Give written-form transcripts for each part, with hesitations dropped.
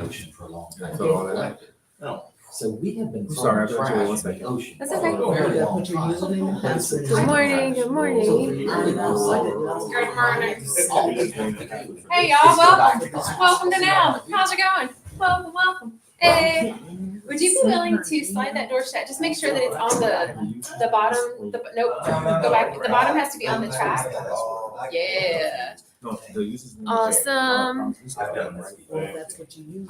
ocean for a long time. That's all I like. So we have been I'm sorry, throwing I've got you one trash in the second. ocean. That's for okay. a very long Put your time. username and password. Good morning, good morning. Good morning. Hey y'all, welcome to Now. How's it going? Welcome. Hey, would you be willing to slide that door shut? Just make sure that it's on the bottom. Nope, go back. The bottom has to be on the track. Yeah. No, the users. Awesome. Well, that's what you use.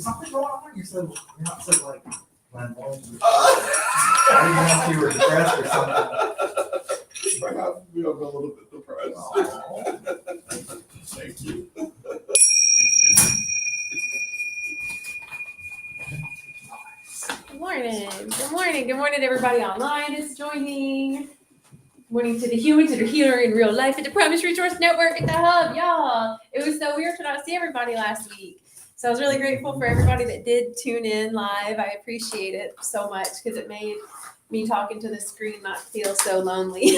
Something going on? You're not so like flamboyant. I didn't know if you were depressed or something. Perhaps we are a little bit depressed. Thank you. Good morning. Good morning. Good morning, everybody online is joining. Good morning to the humans that are here in real life at the Promise Resource Network at the Hub, y'all. It was so weird to not see everybody last week. So I was really grateful for everybody that did tune in live. I appreciate it so much because it made me talking to the screen not feel so lonely.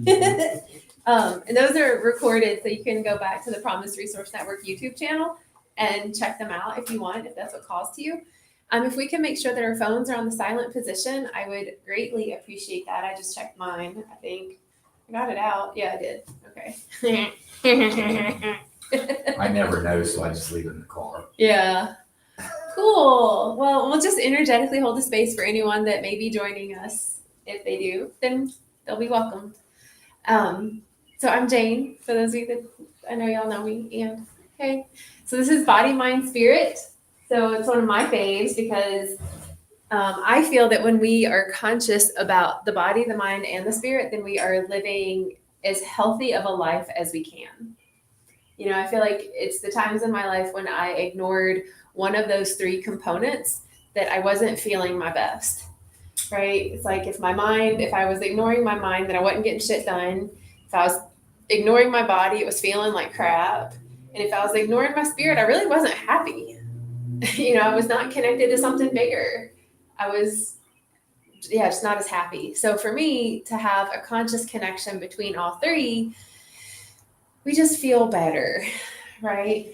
And those are recorded, so you can go back to the Promise Resource Network YouTube channel and check them out if you want, if that's what calls to you. If we can make sure that our phones are on the silent position, I would greatly appreciate that. I just checked mine. I think I got it out. Yeah, I did. Okay. I never know, so I just leave it in the car. Yeah. Cool. Well, we'll just energetically hold the space for anyone that may be joining us. If they do, then they'll be welcomed. So I'm Jane, for those of you that I know y'all know me. And hey, so this is Body, Mind, Spirit. So it's one of my faves because I feel that when we are conscious about the body, the mind, and the spirit, then we are living as healthy of a life as we can. You know, I feel like it's the times in my life when I ignored one of those three components that I wasn't feeling my best, right? It's like if I was ignoring my mind, then I wasn't getting shit done. If I was ignoring my body, it was feeling like crap. And if I was ignoring my spirit, I really wasn't happy. You know, I was not connected to something bigger. I was, just not as happy. So for me to have a conscious connection between all three, we just feel better, right?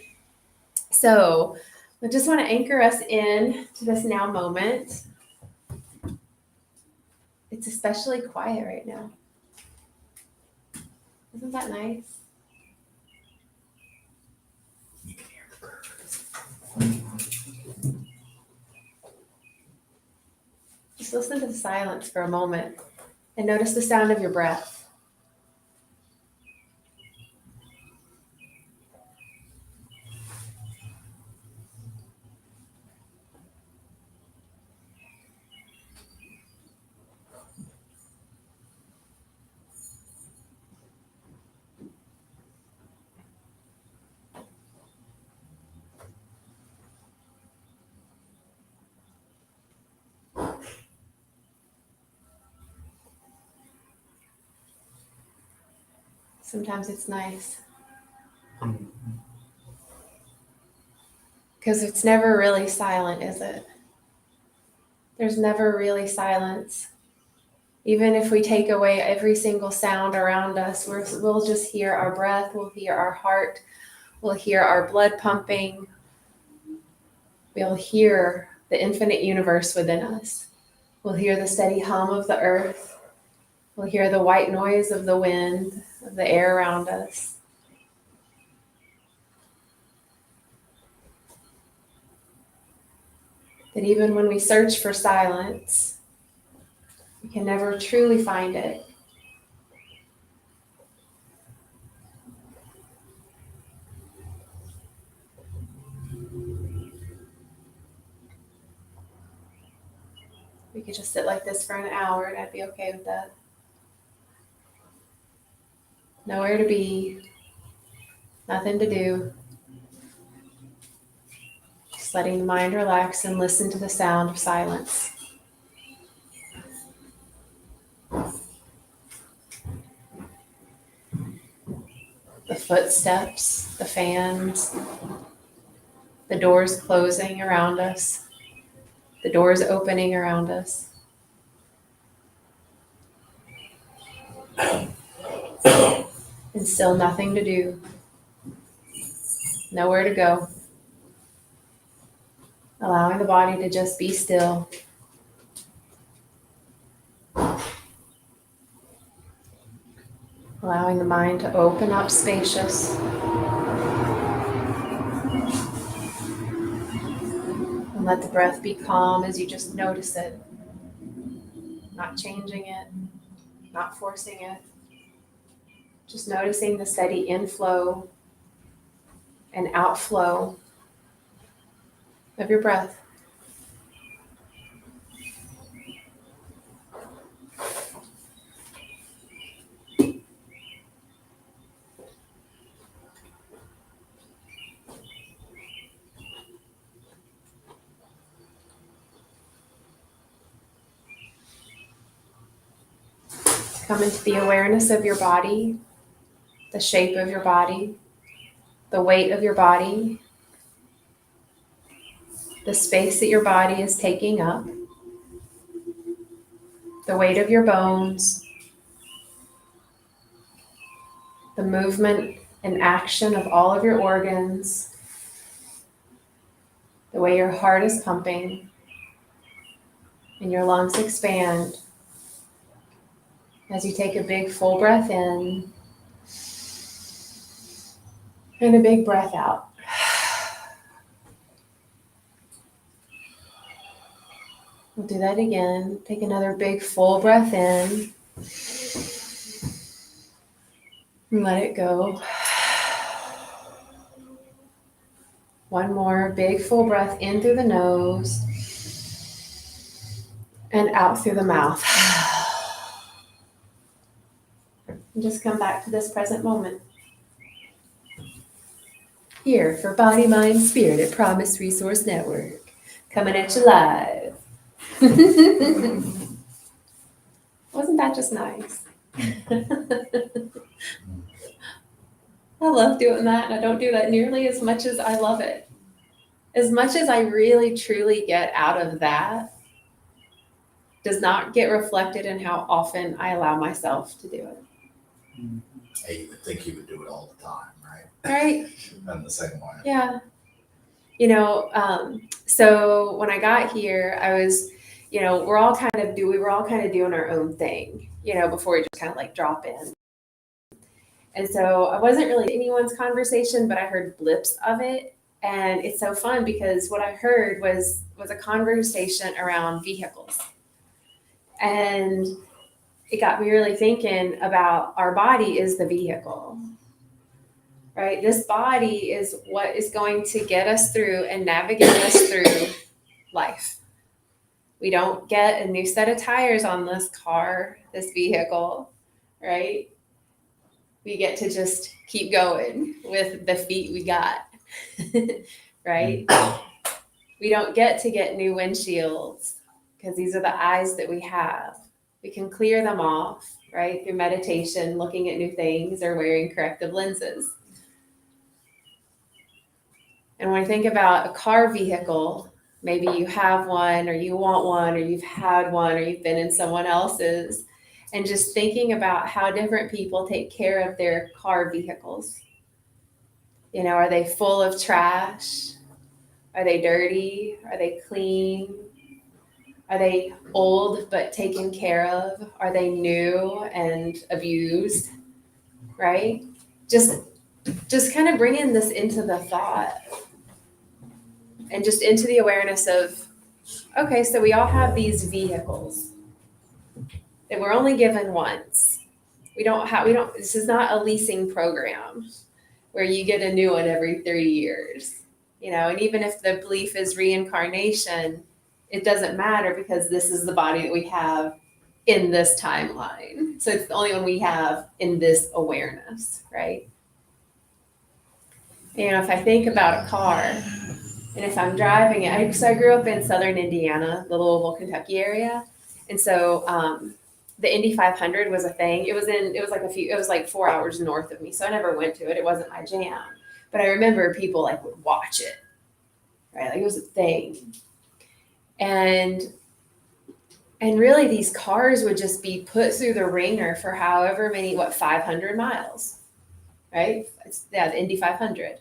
So I just want to anchor us in to this now moment. It's especially quiet right now. Isn't that nice? You can hear the birds. Just listen to the silence for a moment and notice the sound of your breath. Sometimes it's nice. Because it's never really silent, is it? There's never really silence. Even if we take away every single sound around us, we'll just hear our breath, we'll hear our heart, we'll hear our blood pumping. We'll hear the infinite universe within us. We'll hear the steady hum of the earth. We'll hear the white noise of the wind, of the air around us. That even when we search for silence, we can never truly find it. We could just sit like this for an hour and I'd be okay with that. Nowhere to be, nothing to do. Just letting the mind relax and listen to the sound of silence. The footsteps, the fans, the doors closing around us, the doors opening around us. And still nothing to do. Nowhere to go. Allowing the body to just be still. Allowing the mind to open up spacious. And let the breath be calm as you just notice it. Not changing it, not forcing it. Just noticing the steady inflow and outflow of your breath. Come into the awareness of your body, the shape of your body, the weight of your body, the space that your body is taking up, the weight of your bones, the movement and action of all of your organs, the way your heart is pumping and your lungs expand as you take a big full breath in and a big breath out. We'll do that again. Take another big full breath in and let it go. One more big full breath in through the nose and out through the mouth. And just come back to this present moment. Here for Body, Mind, Spirit at Promise Resource Network. Coming at you live. Wasn't that just nice? I love doing that, and I don't do that nearly as much as I love it. As much as I really, truly get out of that does not get reflected in how often I allow myself to do it. Hey, you would think you would do it all the time, right? Right? I'm the same way. Yeah. You know, so when I got here, I was, you know, we were all kind of doing our own thing, you know, before we just kind of like drop in. And so I wasn't really in anyone's conversation, but I heard blips of it. And it's so fun because what I heard was a conversation around vehicles. And it got me really thinking about our body is the vehicle, right? This body is what is going to get us through and navigate us through life. We don't get a new set of tires on this car, this vehicle, right? We get to just keep going with the feet we got, right? We don't get to get new windshields because these are the eyes that we have. We can clear them off, right? Through meditation, looking at new things, or wearing corrective lenses. And when I think about a car vehicle, maybe you have one, or you want one, or you've had one, or you've been in someone else's, and just thinking about how different people take care of their car vehicles. You know, are they full of trash? Are they dirty? Are they clean? Are they old but taken care of? Are they new and abused? Right? Just kind of bringing this into the thought and just into the awareness of, okay, so we all have these vehicles that we're only given once. This is not a leasing program where you get a new one every 30 years, you know, and even if the belief is reincarnation, it doesn't matter because this is the body that we have in this timeline. So it's the only one we have in this awareness, right? You know, if I think about a car and if I'm driving it, so I grew up in southern Indiana, the Louisville, Kentucky area. And so the Indy 500 was a thing. It was like 4 hours north of me. So I never went to it. It wasn't my jam. But I remember people like would watch it, right? Like it was a thing. And really these cars would just be put through the ringer for however many, 500 miles, right? The Indy 500.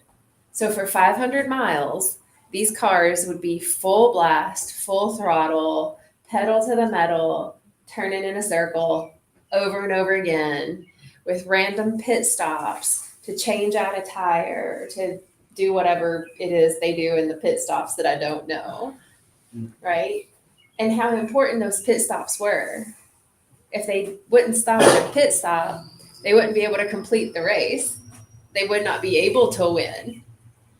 So for 500 miles, these cars would be full blast, full throttle, pedal to the metal, turning in a circle over and over again with random pit stops to change out a tire, to do whatever it is they do in the pit stops that I don't know, right? And how important those pit stops were. If they wouldn't stop at a pit stop, they wouldn't be able to complete the race. They would not be able to win.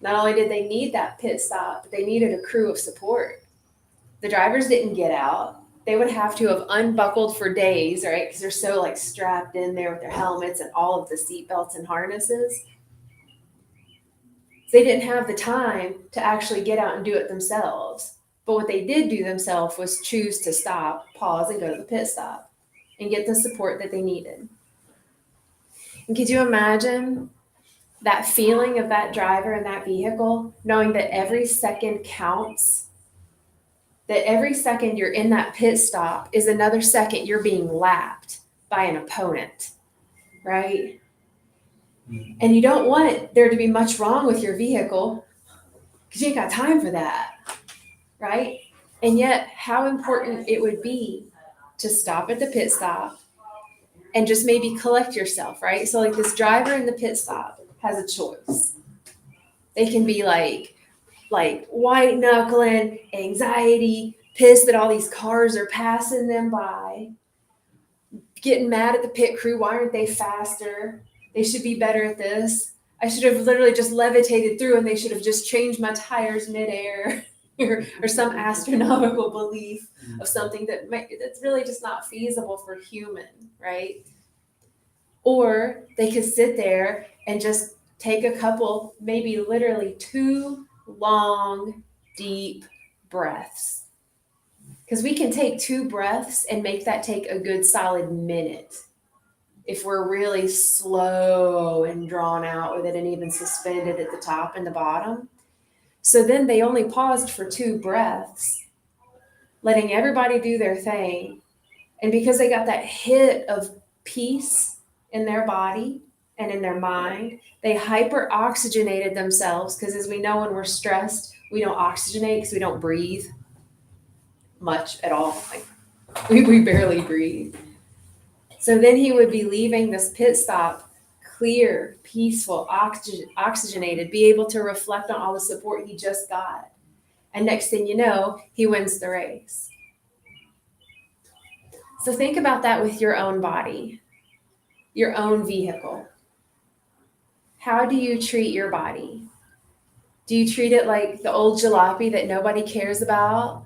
Not only did they need that pit stop, but they needed a crew of support. The drivers didn't get out. They would have to have unbuckled for days, right? Because they're so like strapped in there with their helmets and all of the seat belts and harnesses. They didn't have the time to actually get out and do it themselves. But what they did do themselves was choose to stop, pause, and go to the pit stop and get the support that they needed. And could you imagine that feeling of that driver in that vehicle, knowing that every second counts, that every second you're in that pit stop is another second you're being lapped by an opponent, right? And you don't want there to be much wrong with your vehicle because you ain't got time for that, right? And yet, how important it would be to stop at the pit stop and just maybe collect yourself, right? So like this driver in the pit stop has a choice. They can be like white knuckling, anxiety, pissed that all these cars are passing them by, getting mad at the pit crew. Why aren't they faster? They should be better at this. I should have literally just levitated through and they should have just changed my tires midair or some astronomical belief of something that's really just not feasible for human, right? Or they could sit there and just take a couple, maybe literally 2 long, deep breaths. Because we can take 2 breaths and make that take a good solid minute if we're really slow and drawn out with it and even suspended at the top and the bottom. So then they only paused for 2 breaths, letting everybody do their thing. And because they got that hit of peace in their body and in their mind, they hyper oxygenated themselves. Because as we know, when we're stressed, we don't oxygenate because we don't breathe much at all. Like we barely breathe. So then he would be leaving this pit stop clear, peaceful, oxygenated, be able to reflect on all the support he just got. And next thing you know, he wins the race. So think about that with your own body, your own vehicle. How do you treat your body? Do you treat it like the old jalopy that nobody cares about?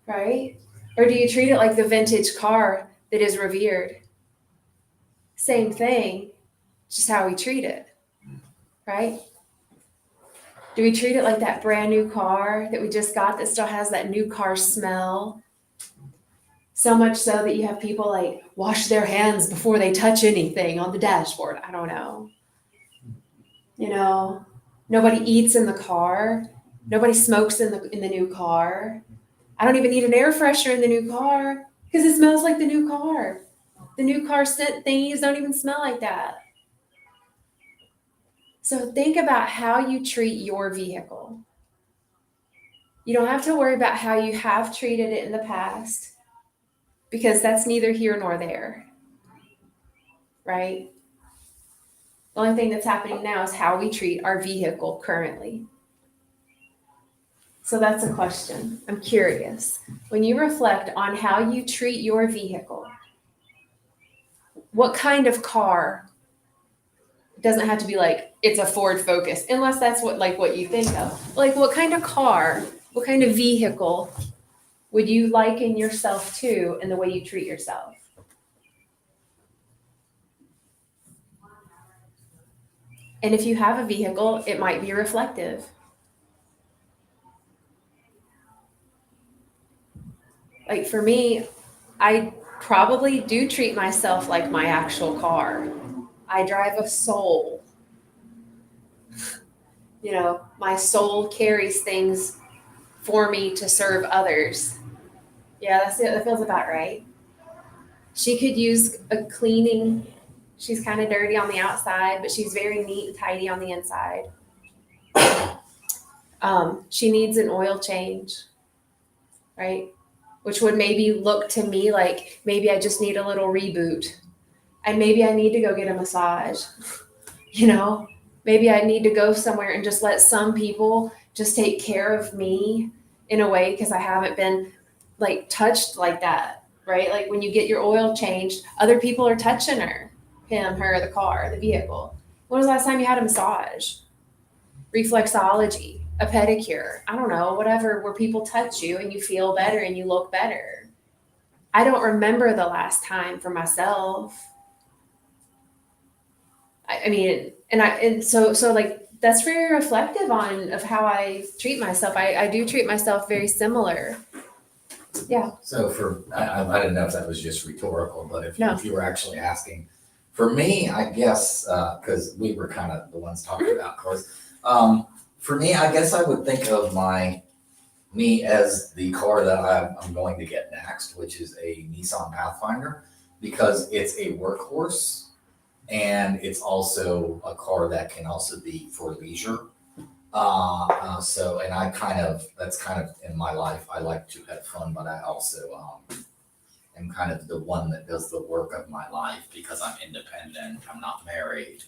Right? Or do you treat it like the vintage car that is revered? Same thing, just how we treat it, right? Do we treat it like that brand new car that we just got that still has that new car smell? So much so that you have people like wash their hands before they touch anything on the dashboard. I don't know. You know, nobody eats in the car. Nobody smokes in the new car. I don't even need an air freshener in the new car because it smells like the new car. The new car scent thingies don't even smell like that. So think about how you treat your vehicle. You don't have to worry about how you have treated it in the past because that's neither here nor there, right? The only thing that's happening now is how we treat our vehicle currently. So that's a question. I'm curious. When you reflect on how you treat your vehicle, what kind of car? It doesn't have to be like it's a Ford Focus, unless that's what you think of. Like what kind of car, what kind of vehicle would you liken yourself to in the way you treat yourself? And if you have a vehicle, it might be reflective. Like for me, I probably do treat myself like my actual car. I drive a Soul. You know, my soul carries things for me to serve others. Yeah, that's it. That feels about right. She could use a cleaning She's kind of dirty on the outside, but she's very neat and tidy on the inside. She needs an oil change, right? Which would maybe look to me like maybe I just need a little reboot. And maybe I need to go get a massage. You know, maybe I need to go somewhere and just let some people just take care of me in a way because I haven't been like touched like that, right? Like when you get your oil changed, other people are touching her, the car, the vehicle. When was the last time you had a massage? Reflexology, a pedicure, I don't know, whatever, where people touch you and you feel better and you look better. I don't remember the last time for myself. I mean, so like that's very reflective of how I treat myself. I do treat myself very similar. Yeah. So I didn't know if that was just rhetorical, but if No. you were actually asking, for me, I guess, because we were kind of the ones talking about cars. For me, I guess I would think of me as the car that I'm going to get next, which is a Nissan Pathfinder, because it's a workhorse and it's also a car that can also be for leisure. And that's kind of in my life. I like to have fun, but I also am kind of the one that does the work of my life because I'm independent. I'm not married,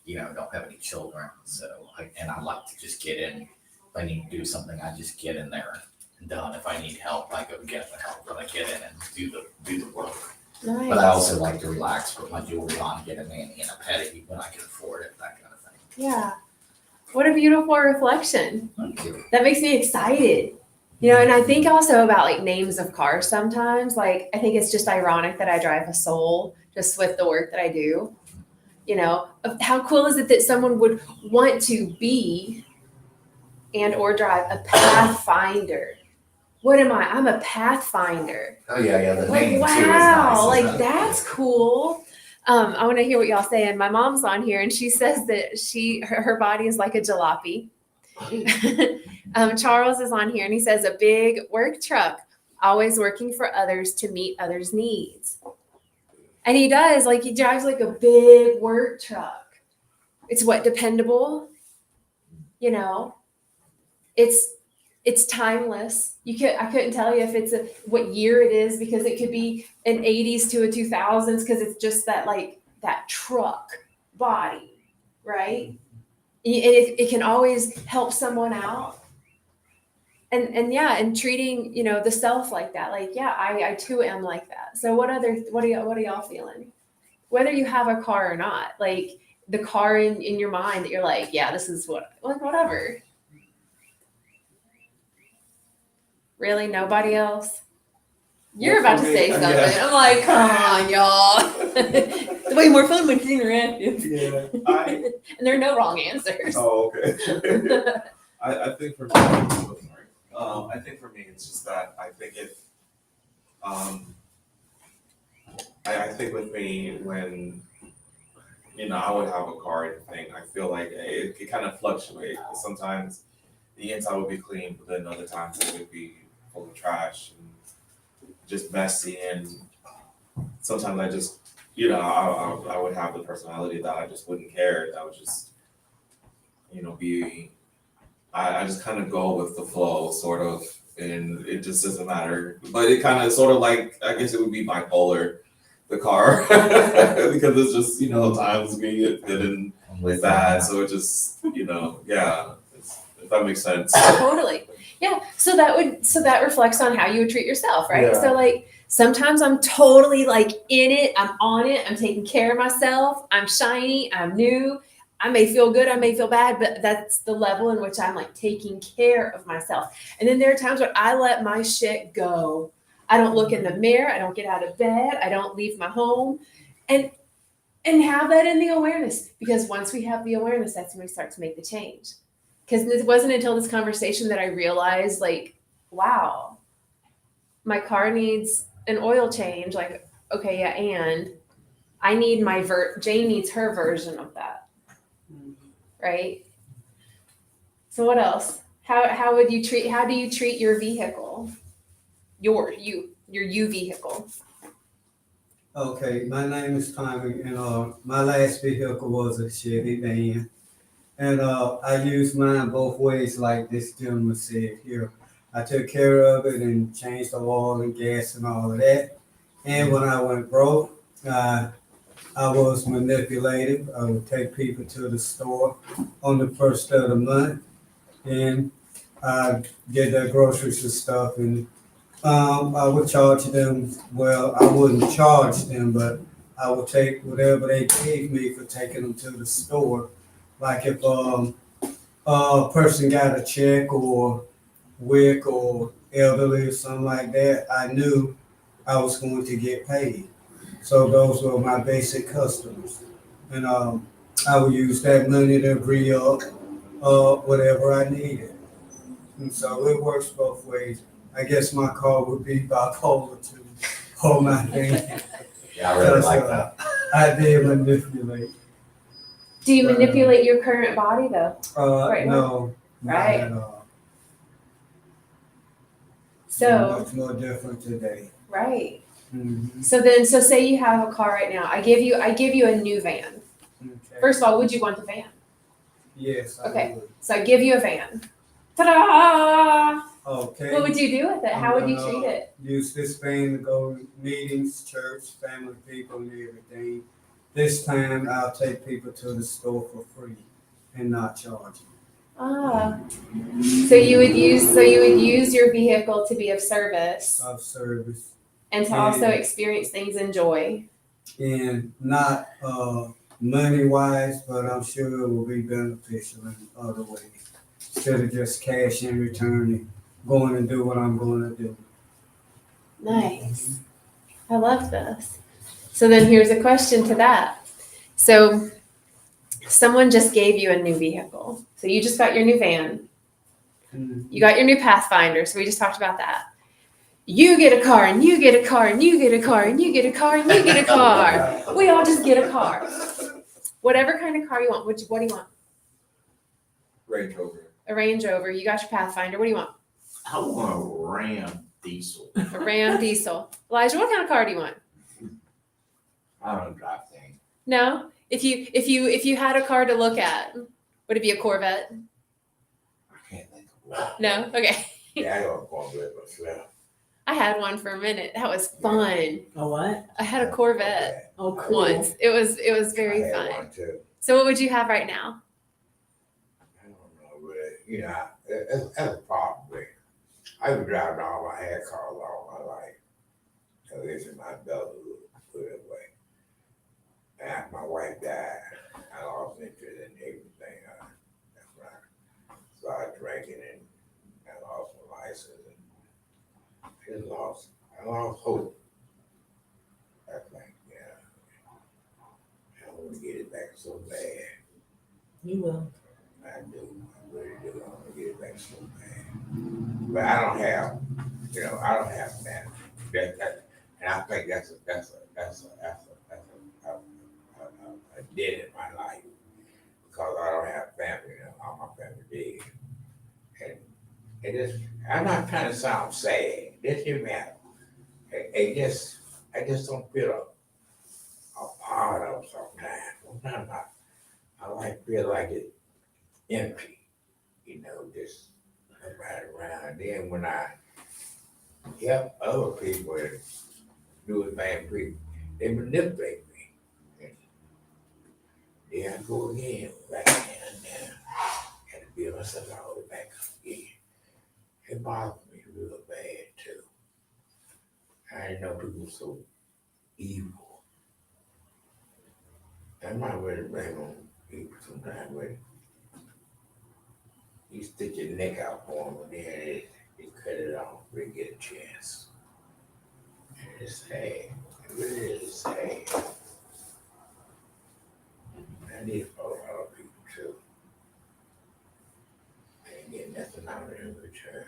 don't have any children. So I like to just get in. If I need to do something, I just get in there and done. If I need help, I go get the help, but I get in and do the work. Nice. But I also like to relax, put my jewelry on, get a mani and a pedi when I can afford it, that kind of thing. Yeah. What a beautiful reflection. Thank you. That makes me excited. And I think also about like names of cars sometimes. Like, I think it's just ironic that I drive a Soul just with the work that I do. How cool is it that someone would want to be and or drive a Pathfinder? What am I? I'm a Pathfinder. Oh yeah, the Like, name wow, too is nice. like isn't it? that's cool. I want to hear what y'all saying. My mom's on here and she says that her body is like a jalopy. Charles is on here and he says a big work truck, always working for others to meet others' needs. And he does, like he drives like a big work truck. It's dependable. It's timeless. I couldn't tell you if it's what year it is because it could be an 80s to a 2000s because it's just that truck body, right? And it can always help someone out. And treating, the self like that. Like, yeah, I too am like that. So what are y'all feeling? Whether you have a car or not, like the car in your mind that you're like, yeah, this is whatever. Really? Nobody else? You're about to say something. Yeah. I'm like, come on, y'all. It's way more fun when it's interactive. Yeah. And there are no wrong answers. Oh, okay. I think for me, it's just that I think I think with me when I would have a car and thing, I feel like it kind of fluctuates. Sometimes the inside would be clean, but then other times it would be full of trash and just messy. And sometimes I just, I would have the personality that I just wouldn't care. That would just, I just kind of go with the flow, sort of, and it just doesn't matter. But it kind of sort of like, I guess it would be bipolar, the car, because it's just, times we get good and With bad. So it just, yeah, if that makes sense. Totally. Yeah. So that reflects on how you would treat yourself, right? Yeah. So like sometimes I'm totally like in it, I'm on it, I'm taking care of myself, I'm shiny, I'm new. I may feel good, I may feel bad, but that's the level in which I'm like taking care of myself. And then there are times where I let my shit go. I don't look in the mirror, I don't get out of bed, I don't leave my home. And have that in the awareness, because once we have the awareness, that's when we start to make the change. Because it wasn't until this conversation that I realized, like, wow, my car needs an oil change. Like, okay, yeah, and I need Jane needs her version of that, right? So what else? How do you treat your vehicle? Your vehicle? Okay, my name is Tommy, and my last vehicle was a Chevy van, and I used mine both ways, like this gentleman said here. I took care of it and changed the oil and gas and all of that. And when I went broke, I was manipulative. I would take people to the store on the first of the month, and I get their groceries and stuff, and I would charge them. Well, I wouldn't charge them, but I would take whatever they gave me for taking them to the store. Like if a person got a check or WIC or elderly or something like that, I knew I was going to get paid. So those were my basic customers, and I would use that money to re-up whatever I needed. And so it works both ways. I guess my car would be bipolar to hold my hand. Yeah, I really Because, like that. I did manipulate. Do you manipulate your current body though? Right now? No, not Right. at all. So, Much more different today. right. Mhm. So say you have a car right now. I give you a new van. Okay. First of all, would you want the van? Yes, I Okay. would. So I give you a van. Ta-da! Okay. What would you do with it? How would you I'm gonna treat it? Use this van to go to meetings, church, family, people, and everything. This time I'll take people to the store for free and not charge them. Ah. So you would use your vehicle to be of service Of service and to also experience things in joy. and not money wise, but I'm sure it will be beneficial in other ways. Instead of just cash in return and going and do what I'm going to do. Nice. I love this. So then here's a question to that. So someone just gave you a new vehicle. So you just got your new van. Mhm. You got your new Pathfinder. So we just talked about that. You get a car and you get a car and you get a car and you get a car and you get a car. We all just get a car. Whatever kind of car you want. What do you want? Range Rover. A Range Rover. You got your Pathfinder. What do you want? I want a Ram diesel. A Ram diesel. Elijah, what kind of car do you want? I don't drive things. No? If you had a car to look at, would it be a Corvette? I can't think of one. No? Okay. Yeah, I don't want to myself. I had one for a minute. That was fun. A what? I had a Corvette Oh, cool. once. It was very I had fun. one too. So what would you have right now? I don't know, but you know, that's a problem. With I was driving all my had cars all my life. At least in my belly, put it away. And after my wife died, I lost interest in everything. That's when I started drinking and I lost my license. And I lost hope. I think, yeah. I want to get it back so bad. You will. I do. I really do. I want to get it back so bad. But I don't have that. And I think that's a dead in my life because I don't have family. You know, all my family big, and it just. I'm not trying to sound sad. This hear me out. I just don't feel a part of sometimes. Sometimes I feel like it's empty. You know, just right around. Then when I help other people and do it bad people, they manipulate me. And there I go again, back down, and to build myself all the way back up again. It bothers me real bad too. I didn't know people were so evil. I might really blame on people sometimes, but you stick your neck out for them, and then you cut it off, we get a chance. And it's sad. It really is sad. I did for a lot of people too. I didn't get nothing out of it in return.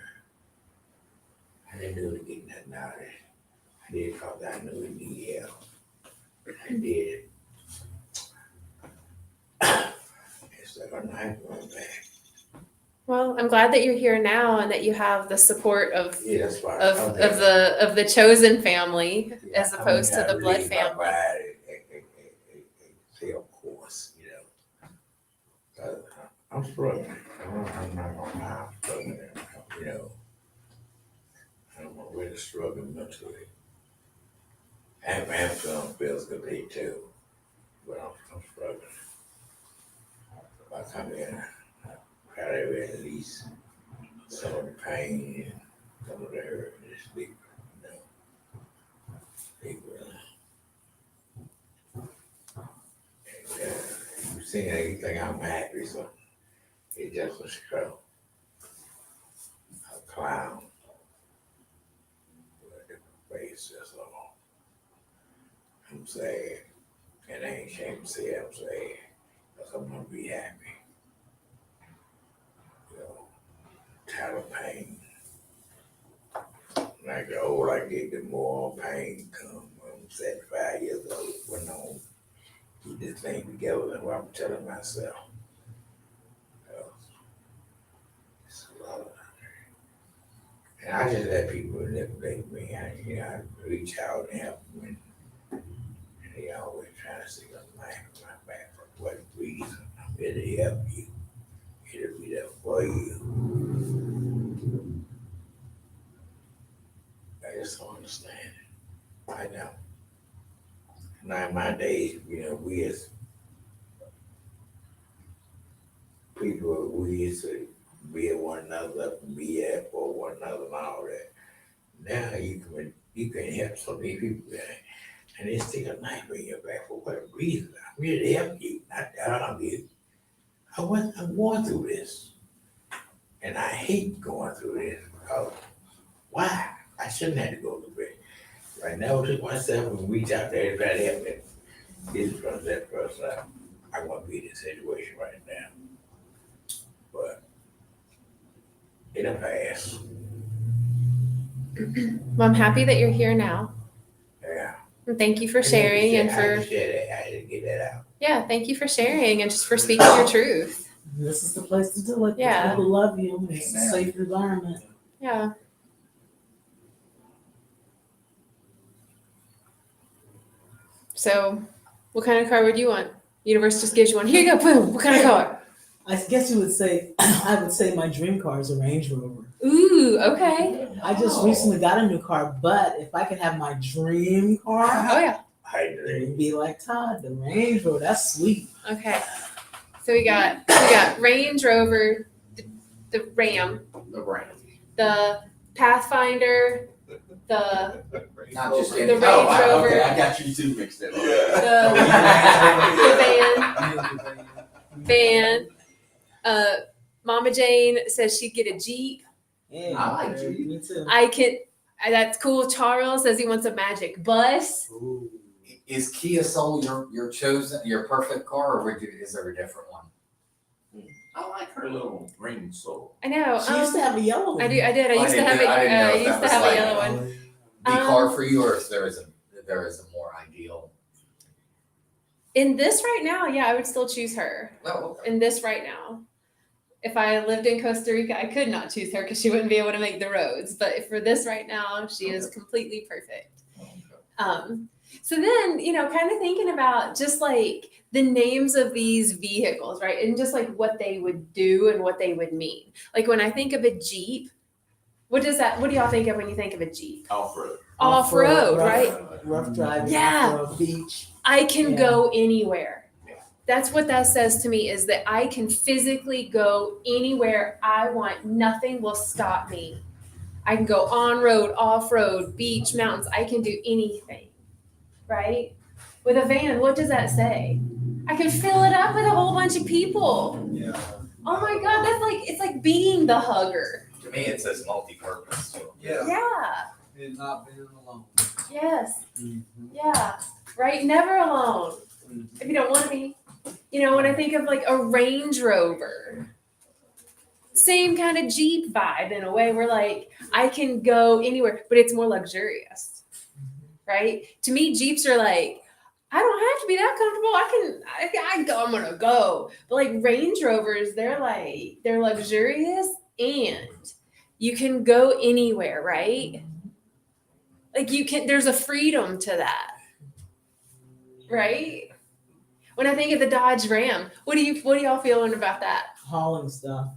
I didn't do it to get nothing out of it. I did it because I knew it needed help. I did. It's like a knife going back. Well, I'm glad that you're here now and that you have the support of Yeah, that's why. of the chosen family Yeah, as opposed I mean, to the I blood leave my family. body and say, of course, you know. I'm struggling. I'm not gonna lie, I'm struggling. You know, I'm really struggling mentally. And feeling feels good day too, but I'm struggling. If I come in, I try to release some of the pain and some of the hurt and just sleep, you know. Sleep well. And, you see anything I'm happy, so it's just a struggle. A clown with a different face, that's all. I'm sad, and I ain't ashamed to say I'm sad, because I'm gonna be happy. You know, tired of pain. When I get old, I get the more pain come. I'm 75 years old, when I keep this thing together, that's what I'm telling myself. It's a lot of, and I just let people manipulate me. I reach out and help them, and they always trying to stick a knife in my back for what reason. I'm here to help you, here to be there for you. I just don't understand it. I know. Now in my days, you know, we as people, we used to be at one another, be there for one another and all that. Now you can help so many people, and they stick a knife in your back for what reason? I'm here to help you, not to harm you. I'm going through this, and I hate going through this because why? I shouldn't have to go through it. Right now, I took myself and reach out there and try to help them. This person, that person. I want to be in this situation right now, but it'll pass. Well, I'm happy that you're here now. Yeah. And thank you for sharing and I for had to share that. I had to get that out. yeah, thank you for sharing and just for speaking your truth. This is the place to do it. Yeah. People love you. It's a safe environment. Yeah. So, what kind of car would you want? Universe just gives you one. Here you go, boom. What kind of car? I guess you would say, I would say my dream car is a Range Rover. Ooh, okay. I just recently got a new car, but if I could have my dream car, Oh yeah. I it agree. would be like Todd, the Range Rover. That's sweet. Okay. So we got Range Rover, the Ram, The brand. the Pathfinder, the Not just The any. Range Oh, Rover. okay, I got you two mixed up. the van. Mama Jane says she'd get a Jeep. Yeah, I like Jeep. me too. That's cool. Charles says he wants a Magic Bus. Ooh. Is Kia Soul your chosen, your perfect car, or is there a different one? I like her little green soul. I know. She used to have a yellow one. I did. I I used to didn't have know- I didn't know I if used that to was have a like- yellow one. The car for you, or if there is a more ideal? In this right now, yeah, I would still choose her. Oh, okay. In this right now. If I lived in Costa Rica, I could not choose her because she wouldn't be able to make the roads. But for this right now, she is completely perfect. So then, kind of thinking about just like the names of these vehicles, right? And just like what they would do and what they would mean. Like when I think of a Jeep, what do y'all think of when you think of a Jeep? Off-road. Off-road, right? Rough driving. Yeah. Off-road, beach. I can Yeah. go anywhere. That's what that says to me is that I can physically go anywhere I want. Nothing will stop me. I can go on road, off road, beach, mountains. I can do anything, right? With a van, what does that say? I can fill it up with a whole bunch of people. Yeah. Oh my God, it's like being the hugger. To me, it says multi-purpose too. Yeah. Yeah, And not being alone. yes, Mhm. yeah, right? Never alone. If you don't want to be. When I think of like a Range Rover, same kind of Jeep vibe in a way where like I can go anywhere, but it's more luxurious, right? To me, Jeeps are like, I don't have to be that comfortable. I go, I'm gonna go. But like Range Rovers, they're luxurious and you can go anywhere, right? Like there's a freedom to that. Right? When I think of the Dodge Ram, what do y'all feeling about that? Hauling stuff.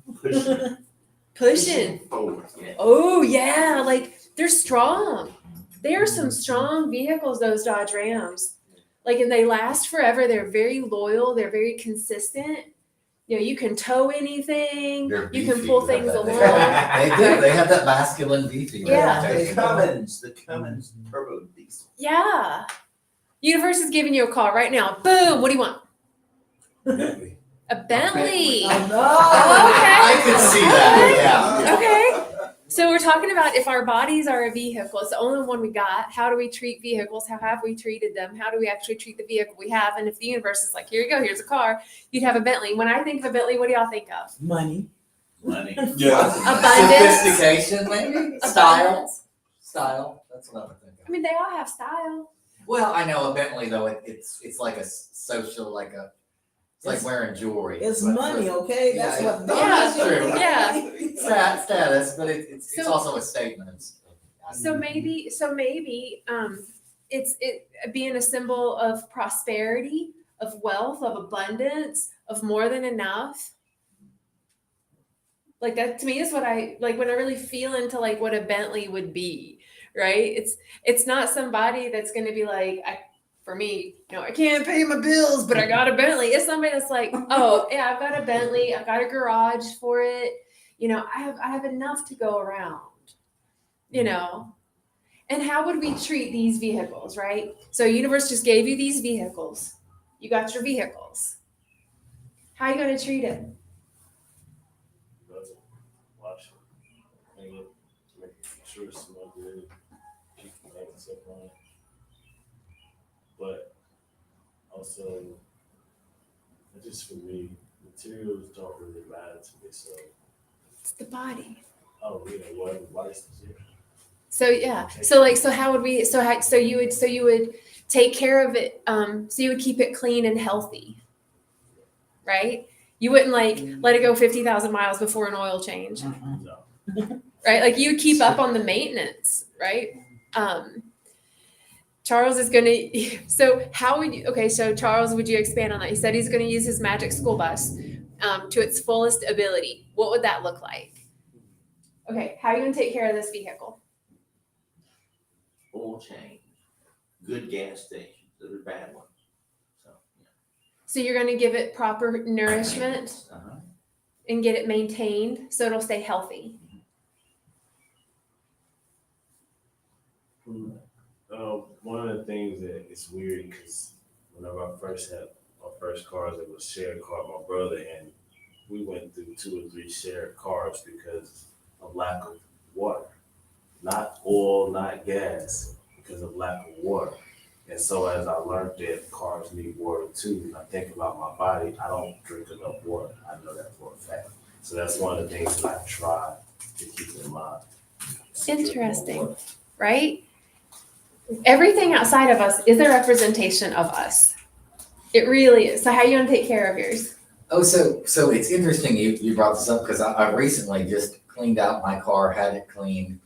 Pushing. Forward, yeah. Oh yeah, like they're strong. They are some strong vehicles, those Dodge Rams. Like, and they last forever. They're very loyal. They're very consistent. You know, you can tow anything. They're You can beefy. pull They things have along. that- They do. They have that masculine beefy. Yeah. reputation. The Cummins turbo diesel. Yeah. Universe is giving you a call right now. Boom. What do you want? A Bentley. Oh, no. I could see that, yeah. Okay. So we're talking about if our bodies are a vehicle. It's the only one we got. How do we treat vehicles? How have we treated them? How do we actually treat the vehicle we have? And if the universe is like, here you go, here's a car, you'd have a Bentley. When I think of a Bentley, what do y'all think of? Money. Money. Yeah. Abundance. Sophistication, maybe? Style. That's what I would think I of. mean, they all have style. Well, I know a Bentley though, it's like a social, it's like wearing jewelry. It's but money, for- okay? Yeah, That's yeah. what. Yeah, that's true. Yeah. Status, but it's So- also a statement. So maybe, it's being a symbol of prosperity, of wealth, of abundance, of more than enough. Like that to me is what I like when I really feel into like what a Bentley would be, right? It's not somebody that's going to be like, for me, I can't pay my bills, but I got a Bentley. It's somebody that's like, oh yeah, I've got a Bentley, I've got a garage for it. I have enough to go around. And how would we treat these vehicles, right? So universe just gave you these vehicles. You got your vehicles. How are you going to treat it? Watch it, clean it, make sure it's smelled good, keep the maintenance up on it. But also, just for me, materials don't really matter to me. So, It's the body. oh, whatever license here. So yeah. So how would we? So you would take care of it. So you would keep it clean and healthy, right? You wouldn't let it go 50,000 miles before an oil change, No. right? Like you would keep up on the maintenance, right? Charles is gonna. So how would you? Okay, so Charles, would you expand on that? He said he's going to use his magic school bus to its fullest ability. What would that look like? Okay, how are you going to take care of this vehicle? Oil change. Good gas stations. Those are bad ones. So, So you're going to give it proper nourishment yeah. Uh-huh. and get it maintained so it'll stay healthy. One of the things that is weird because whenever I first had my first cars, it was shared car with my brother, and we went through 2 or 3 shared cars because of lack of water, not oil, not gas, because of lack of water. And so as I learned that cars need water too, and I think about my body, I don't drink enough water. I know that for a fact. So that's one of the things that I try to keep in mind. Interesting. Right? Everything outside of us is a representation of us. It really is. So how are you going to take care of yours? Oh, so it's interesting you brought this up because I recently just cleaned out my car, had it cleaned.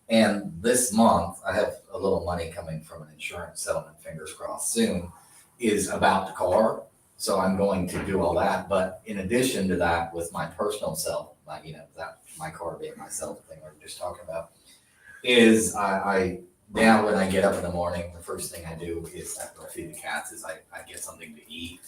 And this month, I have a little money coming from an insurance settlement, fingers crossed soon, is about the car. So I'm going to do all that. But in addition to that, with my personal self, my car being myself thing we were just talking about, is I now when I get up in the morning, the first thing I do is after I feed the cats is I get something to eat.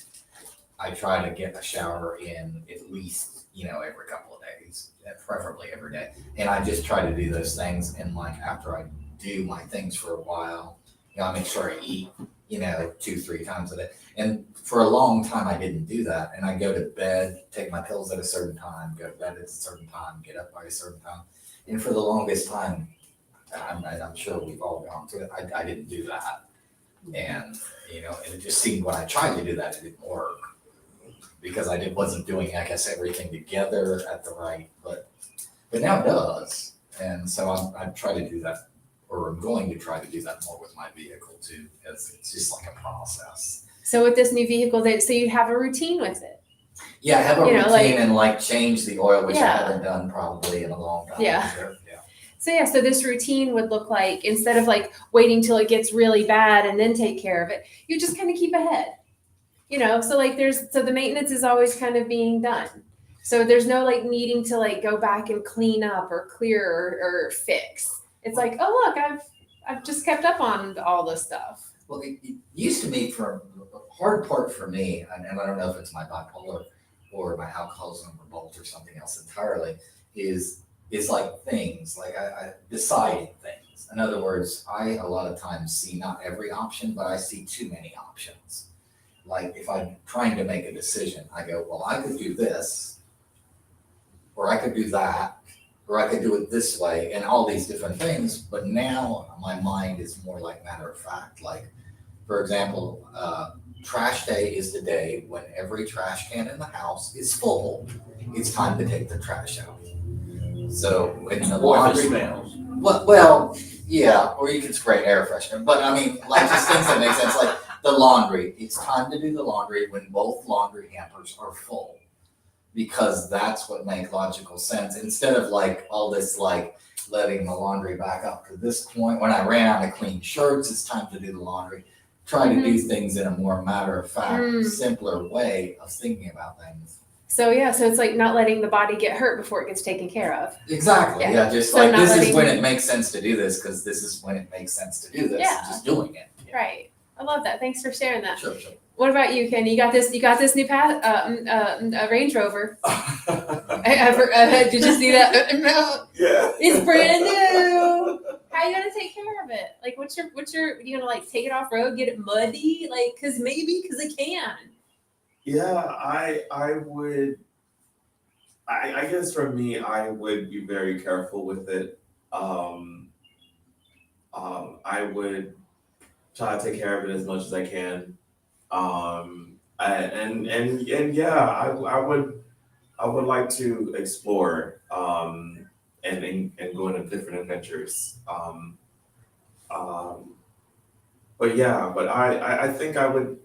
I try to get a shower in at least, every couple of days, preferably every day. And I just try to do those things. And after I do my things for a while, I make sure I eat, 2-3 times a day. And for a long time, I didn't do that. And I go to bed, take my pills at a certain time, go to bed at a certain time, get up by a certain time. And for the longest time, I'm sure we've all gone through it, I didn't do that. And, and it just seemed when I tried to do that, it didn't work. Because I wasn't doing, I guess, everything together at the right, but now it does. And so I try to do that or I'm going to try to do that more with my vehicle too, as it's just like a process. So with this new vehicle, so you have a routine with it. Yeah, have a You know, routine and like change the oil, which I Yeah. haven't done probably in a long time. Yeah. Yeah. So yeah, so this routine would look like, instead of like waiting till it gets really bad and then take care of it, you just kind of keep ahead. So like so the maintenance is always kind of being done. So there's no like needing to like go back and clean up or clear or fix. It's like, oh look, I've just kept up on all this stuff. Well, it used to be the hard part for me, and I don't know if it's my bipolar or my alcoholism revolt or something else entirely, is like things, like I deciding things. In other words, I a lot of times see not every option, but I see too many options. Like if I'm trying to make a decision, I go, well, I could do this, or I could do that, or I could do it this way, and all these different things. But now my mind is more like matter of fact. Like, for example, trash day is the day when every trash can in the house is full. It's time to take the trash out. So when the Or if laundry it smells. well, yeah, or you can spray air freshener. But I mean, like just things that make sense. Like the laundry, it's time to do the laundry when both laundry hampers are full, because that's what makes logical sense. Instead of like all this like letting the laundry back up to this point. When I ran out of clean shirts, it's time to do the laundry. Try to do things in a more matter of fact, simpler way of thinking about things. So yeah, so it's like not letting the body get hurt before it gets taken care of. Exactly. Yeah. Yeah. Just So like not this is letting- when it makes sense to do this, because this is when it makes sense to do this. Yeah. Just doing it. Yeah. Right. I love that. Thanks for sharing that. Sure. What about you, Ken? You got this new Range Rover. Did you see that? Yeah. It's brand new. How you gonna take care of it? Like, what's your? You gonna like take it off road, get it muddy? Like, cause it can. Yeah, I would. I guess for me, I would be very careful with it. I would try to take care of it as much as I can. And yeah, I would like to explore and go into different adventures. But yeah, but I think I would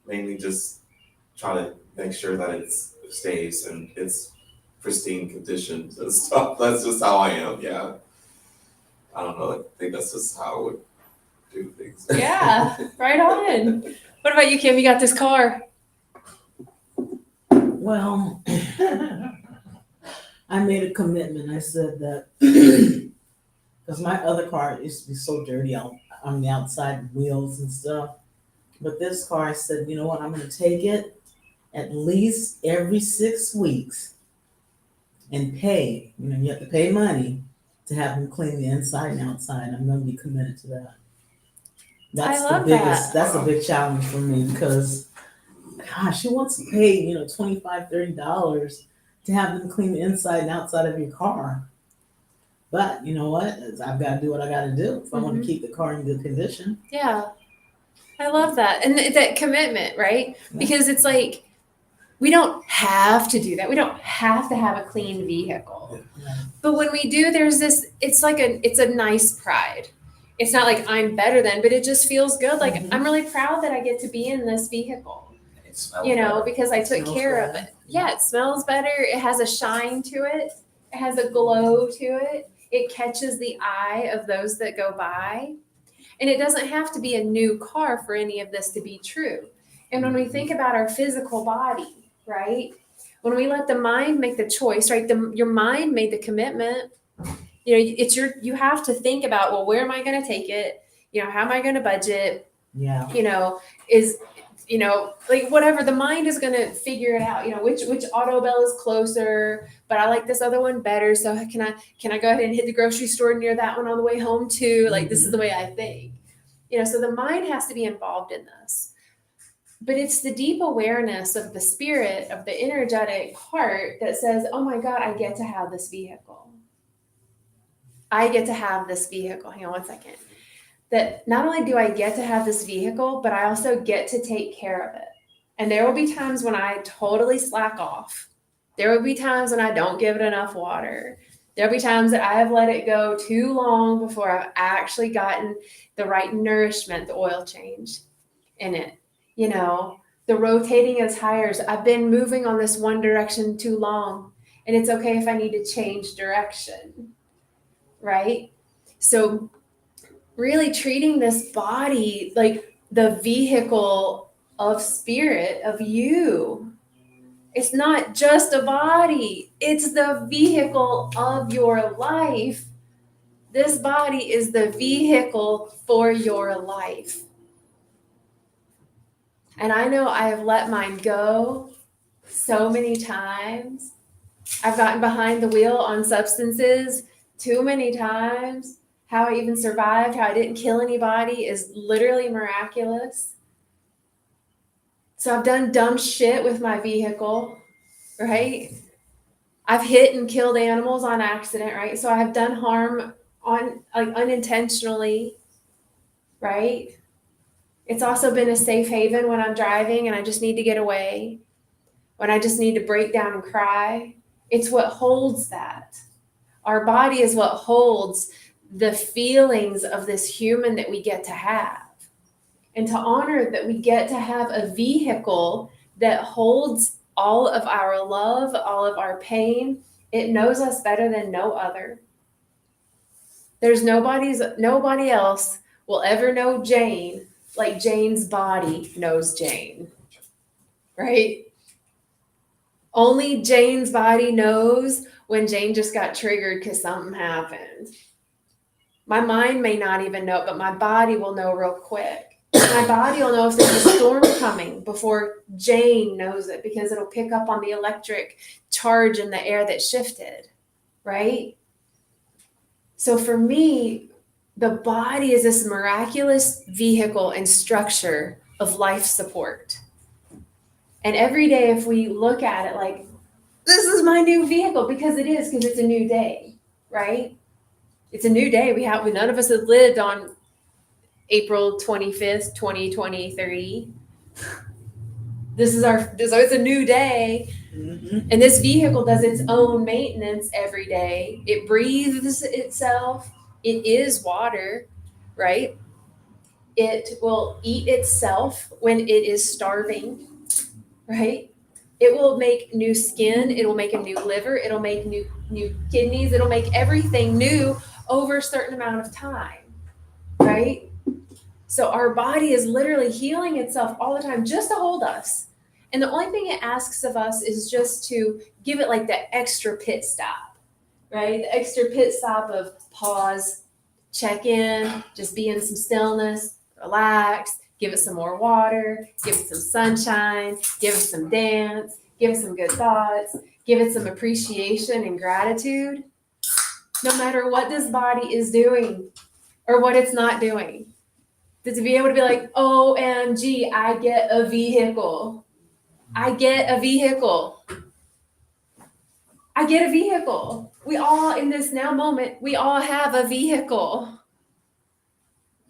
mainly just try to make sure that it stays in its pristine conditions and stuff. That's just how I am. Yeah. I don't know. I think that's just how I would do things. Yeah, right on. What about you, Kim? You got this car. Well, I made a commitment. I said that because my other car used to be so dirty on the outside wheels and stuff. But this car, I said, you know what? I'm going to take it at least every 6 weeks and pay. You know, you have to pay money to have them clean the inside and outside. I'm going to be committed to that. That's I love the biggest. that. That's a big challenge for me because, gosh, who wants to pay $25, $30 to have them clean the inside and outside of your car? But you know what? I've got to do what I got to do if I want to keep the car in good condition. Yeah, I love that. And that commitment, right? Because it's like, we don't have to do that. We don't have to have a clean vehicle. Yeah. But when we do, there's this, it's a nice pride. It's not like I'm better than, but it just feels good. Like I'm really proud that I get to be in this vehicle, It smells because I took Smells care of better. it. Yeah, it smells better. It has a shine to it. It has a glow to it. It catches the eye of those that go by. And it doesn't have to be a new car for any of this to be true. And when we think about our physical body, right? When we let the mind make the choice, right? Your mind made the commitment. You have to think about, well, where am I going to take it? How am I going to budget? Yeah. Like whatever, the mind is going to figure it out, which Auto Bell is closer, but I like this other one better. So can I go ahead and hit the grocery store near that one on the way home too? Like, this is the way I think, so the mind has to be involved in this, but it's the deep awareness of the spirit, of the energetic heart that says, oh my God, I get to have this vehicle. I get to have this vehicle. Hang on one second. That not only do I get to have this vehicle, but I also get to take care of it. And there will be times when I totally slack off. There will be times when I don't give it enough water. There'll be times that I have let it go too long before I've actually gotten the right nourishment, the oil change in it. You know, the rotating of tires. I've been moving on this one direction too long, and it's okay if I need to change direction, right? So really treating this body like the vehicle of spirit, of you. It's not just a body, it's the vehicle of your life. This body is the vehicle for your life. And I know I have let mine go so many times. I've gotten behind the wheel on substances too many times. How I even survived, how I didn't kill anybody is literally miraculous. So I've done dumb shit with my vehicle, right? I've hit and killed animals on accident, right? So I have done harm on like unintentionally, right? It's also been a safe haven when I'm driving and I just need to get away, when I just need to break down and cry. It's what holds that. Our body is what holds the feelings of this human that we get to have. And to honor that we get to have a vehicle that holds all of our love, all of our pain. It knows us better than no other. There's nobody else will ever know Jane like Jane's body knows Jane, right? Only Jane's body knows when Jane just got triggered because something happened. My mind may not even know, but my body will know real quick. My body will know if there's a storm coming before Jane knows it, because it'll pick up on the electric charge in the air that shifted, right? So for me, the body is this miraculous vehicle and structure of life support. And every day, if we look at it like, this is my new vehicle, because it's a new day, right? It's a new day. None of us have lived on April 25th, 2023. It's a new day. Mm-hmm. And this vehicle does its own maintenance every day. It breathes itself. It is water, right? It will eat itself when it is starving, right? It will make new skin. It will make a new liver. It'll make new kidneys. It'll make everything new over a certain amount of time, right? So our body is literally healing itself all the time just to hold us. And the only thing it asks of us is just to give it like that extra pit stop, right? The extra pit stop of pause, check in, just be in some stillness, relax, give it some more water, give it some sunshine, give it some dance, give it some good thoughts, give it some appreciation and gratitude, no matter what this body is doing or what it's not doing. To be able to be like, OMG, I get a vehicle. I get a vehicle. I get a vehicle. We all, in this now moment, we all have a vehicle,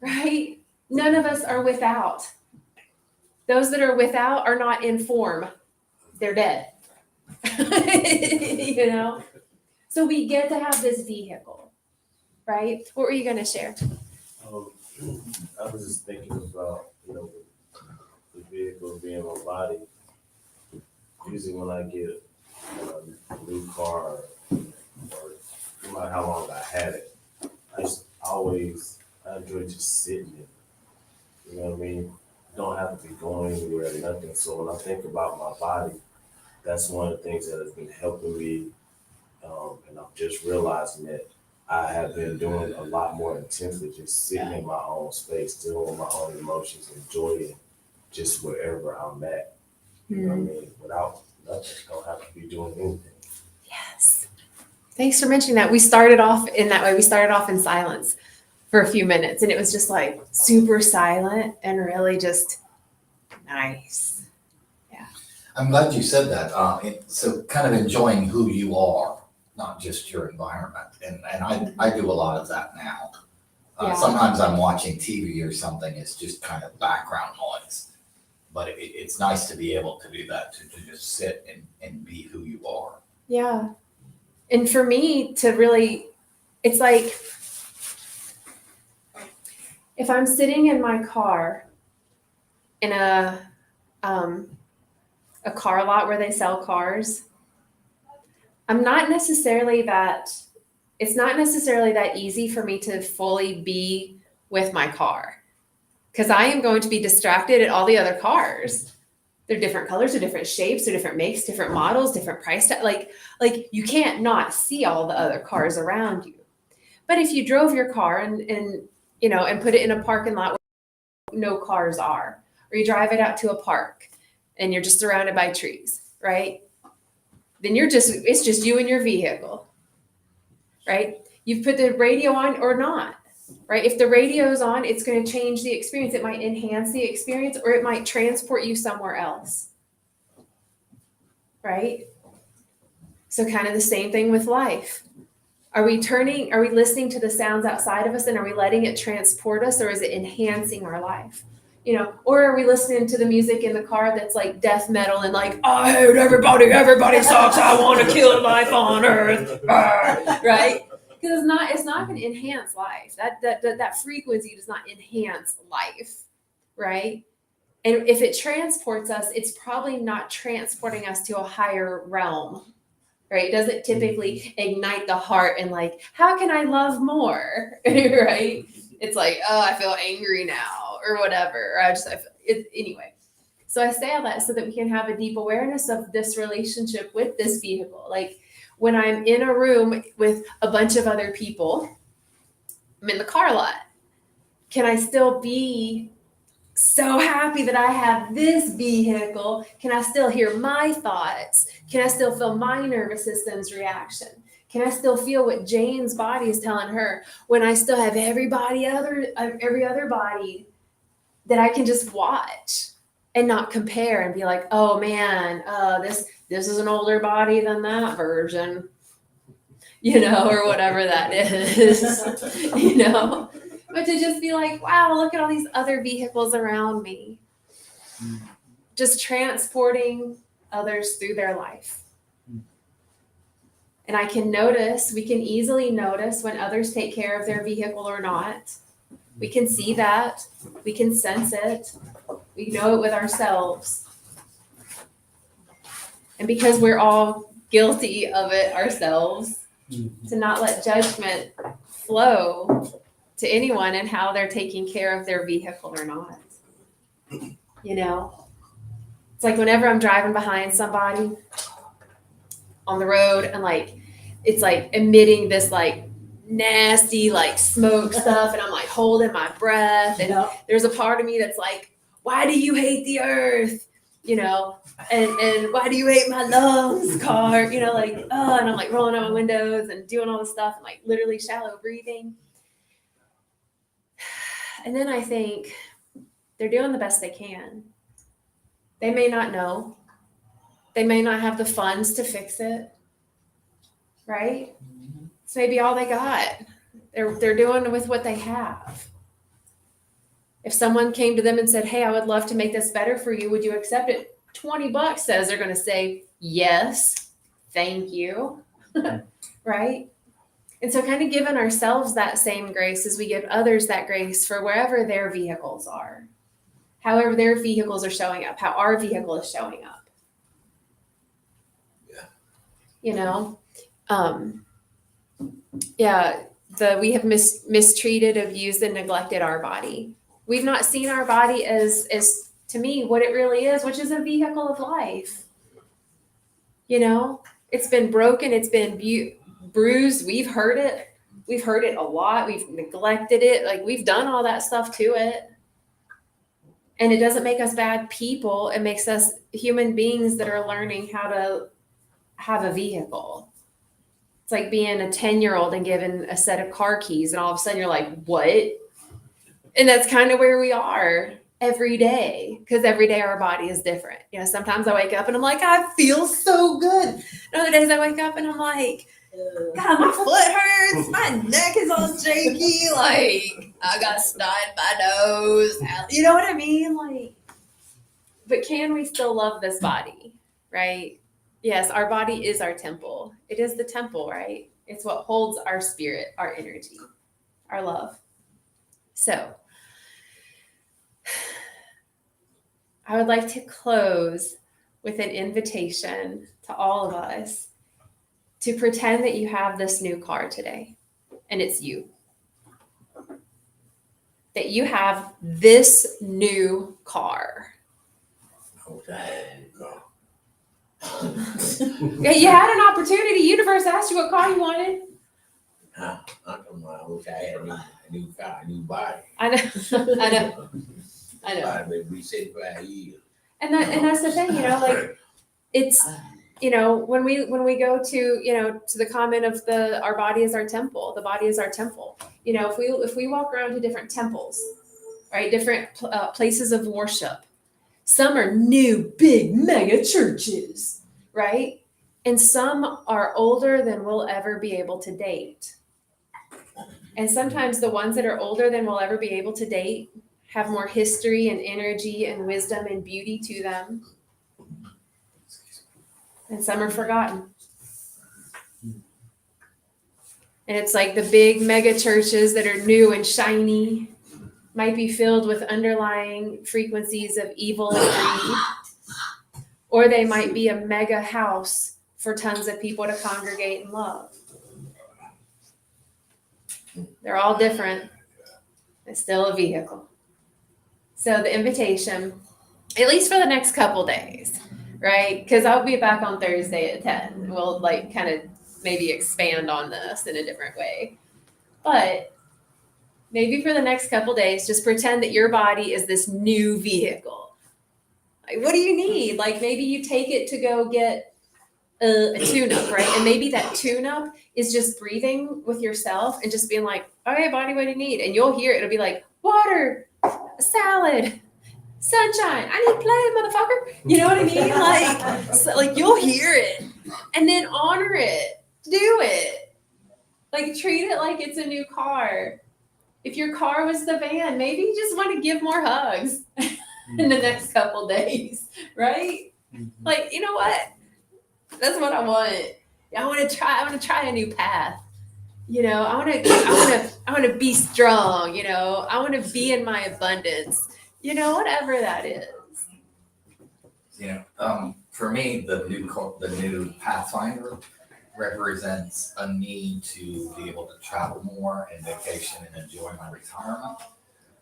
right? None of us are without. Those that are without are not in form. They're dead. You know? So we get to have this vehicle, right? What were you going to share? I was just thinking about, the vehicle being my body. Usually when I get a new car, or no matter how long I had it, I enjoy just sitting in it. You know what I mean? Don't have to be going anywhere or nothing. So when I think about my body, that's one of the things that has been helping me. And I'm just realizing that I have been doing a lot more intensely, just sitting in my own space, dealing with my own emotions, enjoying just wherever I'm at. You know what I mean? Without nothing, don't have to be doing anything. Yes. Thanks for mentioning that. We started off in that way. We started off in silence for a few minutes, and it was just like super silent and really just nice. Yeah. I'm glad you said that. So kind of enjoying who you are, not just your environment. And I do a lot of that now. Yeah. Sometimes I'm watching TV or something, it's just kind of background noise. But it's nice to be able to do that, to just sit and be who you are. Yeah. And for me to really, it's like if I'm sitting in my car in a car lot where they sell cars, I'm not necessarily that, it's not necessarily that easy for me to fully be with my car because I am going to be distracted at all the other cars. They're different colors, they're different shapes, they're different makes, different models, different price tag. Like you can't not see all the other cars around you. But if you drove your car and put it in a parking lot where no cars are, or you drive it out to a park and you're just surrounded by trees, right? Then it's just you and your vehicle, right? You've put the radio on or not, right? If the radio's on, it's going to change the experience. It might enhance the experience or it might transport you somewhere else, right? So kind of the same thing with life. Are we listening to the sounds outside of us and are we letting it transport us or is it enhancing our life? Or are we listening to the music in the car that's like death metal and like, I hate everybody sucks, I want to kill life on earth, right? Because it's not going to enhance life. That frequency does not enhance life, right? And if it transports us, it's probably not transporting us to a higher realm, right? It doesn't typically ignite the heart and like, how can I love more, right? It's like, oh, I feel angry now or whatever. Or anyway. So I say all that so that we can have a deep awareness of this relationship with this vehicle. Like when I'm in a room with a bunch of other people, I'm in the car lot. Can I still be so happy that I have this vehicle? Can I still hear my thoughts? Can I still feel my nervous system's reaction? Can I still feel what Jane's body is telling her when I still have every other body that I can just watch and not compare and be like, oh man, this is an older body than that version, or whatever that is, but to just be like, wow, look at all these other vehicles around me, just transporting others through their life. And we can easily notice when others take care of their vehicle or not. We can see that, we can sense it, we know it with ourselves. And because we're all guilty of it ourselves, to not let judgment flow to anyone and how they're taking care of their vehicle or not. It's like whenever I'm driving behind somebody on the road and like it's like emitting this like nasty like smoke stuff and I'm like holding my breath and there's a part of me that's like, why do you hate the earth? And why do you hate my lungs, car? And I'm like rolling out my windows and doing all this stuff and like literally shallow breathing. And then I think they're doing the best they can. They may not know. They may not have the funds to fix it. Right? It's maybe all they got. They're doing with what they have. If someone came to them and said, hey, I would love to make this better for you, would you accept it? $20 says they're going to say, yes, thank you. Right? And so kind of giving ourselves that same grace as we give others that grace for wherever their vehicles are, however their vehicles are showing up, how our vehicle is showing up. We have mistreated, abused, and neglected our body. We've not seen our body as to me what it really is, which is a vehicle of life. It's been broken, it's been bruised. We've hurt it a lot. We've neglected it. Like we've done all that stuff to it. And it doesn't make us bad people. It makes us human beings that are learning how to have a vehicle. It's like being a 10-year-old and given a set of car keys and all of a sudden you're like, what? And that's kind of where we are every day, because every day our body is different. Sometimes I wake up and I'm like, I feel so good. And other days I wake up and I'm like, God, my foot hurts. My neck is all shaky. Like I got snot in my nose. You know what I mean? Like, but can we still love this body? Right? Yes, our body is our temple. It is the temple, right? It's what holds our spirit, our energy, our love. So, I would like to close with an invitation to all of us to pretend that you have this new car today, and it's you. That you have this new car. Okay, go. Yeah, you had an opportunity. Universe asked you what car you wanted. Huh? I don't know. I wish I had a new car, a new body. I know. I know. I know. Body been reset 5 years. And that's the thing, like it's, when we go to, to the comment of our body is our temple, the body is our temple. If we walk around to different temples, right, different places of worship, some are new, big, mega churches, right? And some are older than we'll ever be able to date. And sometimes the ones that are older than we'll ever be able to date have more history and energy and wisdom and beauty to them. And some are forgotten. And it's like the big mega churches that are new and shiny might be filled with underlying frequencies of evil and greed. Or they might be a mega house for tons of people to congregate and love. They're all different. It's still a vehicle. So the invitation, at least for the next couple days, right? Because I'll be back on Thursday at 10. We'll kind of maybe expand on this in a different way. But maybe for the next couple days, just pretend that your body is this new vehicle. Like, what do you need? Like maybe you take it to go get a tune-up, right? And maybe that tune-up is just breathing with yourself and just being like, okay, body, what do you need? And you'll hear it. It'll be like, water, a salad, sunshine. I need play, motherfucker. You know what I mean? Like you'll hear it and then honor it. Do it. Like treat it like it's a new car. If your car was the van, maybe you just want to give more hugs in the next couple days, right? Like, you know what? That's what I want. I want to try a new path. I want to be strong, I want to be in my abundance, whatever that is. For me, the new Pathfinder represents a need to be able to travel more and vacation and enjoy my retirement.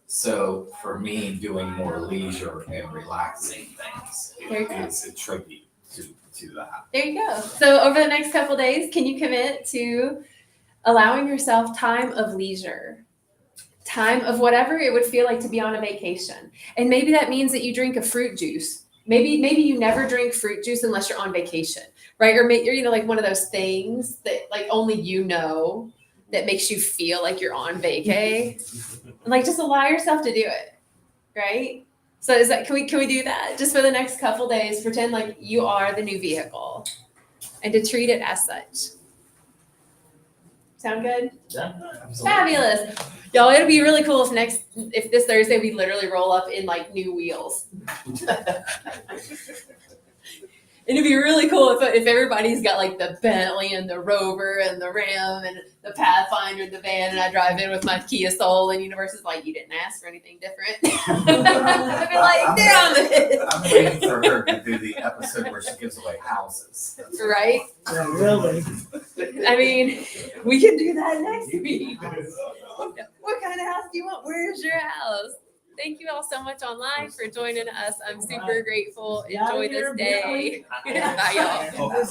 So for me, doing more leisure and relaxing things is a tribute to that. There you go. So over the next couple days, can you commit to allowing yourself time of leisure, time of whatever it would feel like to be on a vacation? And maybe that means that you drink a fruit juice. Maybe you never drink fruit juice unless you're on vacation, right? Or maybe you're like one of those things that like only that makes you feel like you're on vacay. And like just allow yourself to do it, right? So can we do that just for the next couple days? Pretend like you are the new vehicle and to treat it as such. Sound good? Yeah. Fabulous. Y'all, it'll be really cool if this Thursday we literally roll up in like new wheels. It'd be really cool if everybody's got like the Bentley and the Rover and the Ram and the Pathfinder and the van, and I drive in with my Kia Soul, and Universe is like, you didn't ask for anything different. I'd be like, damn it. I'm waiting for her to do the episode where she gives away houses. Right? Yeah, really. I mean, we can do that next week. What kind of house do you want? Where's your house? Thank you all so much online for joining us. I'm super grateful. Enjoy this day. Bye, y'all.